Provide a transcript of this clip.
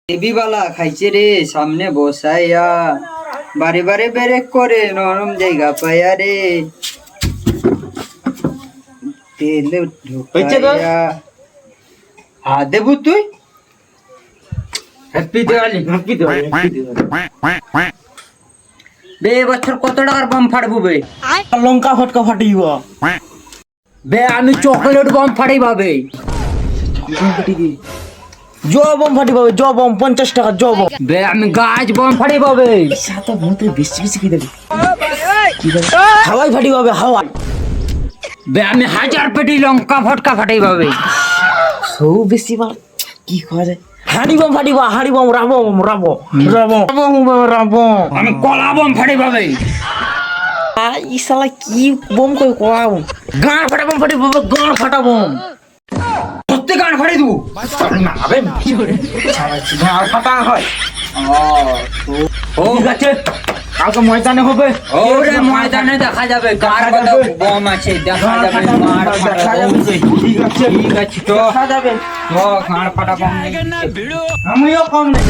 দেবীবালা খাইছে রে সামনে বসাইয়া, বারে বারে বেরেক করে নরম জায়গা পায়া রে। তেল ঢুকাইয়া হাত দেবু তুই। Happy Diwali, happy Diwali, happy Diwali. বে এবছর কত টাকার বম ফাটবো বে? লঙ্কা ফটকা ফাটিব। বে আমি চকলেট বম ফাটাইব বে। জ বম ফাটিব, জ বম 50 টাকা জ বম। বে আমি গাছ বম ফাটাইব বে। সাথে বহুত বেশি বেশি কি দেবে? হাওয়াই ফাটিব হবে, হাওয়াই। বে আমি 1000 পেটি লঙ্কা ফটকা ফাটাইব বে। সৌ বেশি বার কি করে? হাড়ি বম ফাটিব, হাড়ি বম, রাবো রাবো রাবো রাবো। আমি কলা বম ফাটাইব বে। ই শালা কি বম কই কোয়াও? গান ফাটা বম ফাটিব, গান ফাটা বম। সত্যি গান ফাটাই দেবো না আবে গান ফাটা হয়। ও ঠিক আছে, কালকে ময়দানে হবে। ওরে ময়দানে দেখা যাবে কার কত বম আছে, দেখা যাবে মার ফাটা বম। ঠিক আছে, ঠিক আছে তো দেখা যাবে। গান ফাটা বম। আমিও কম নেই।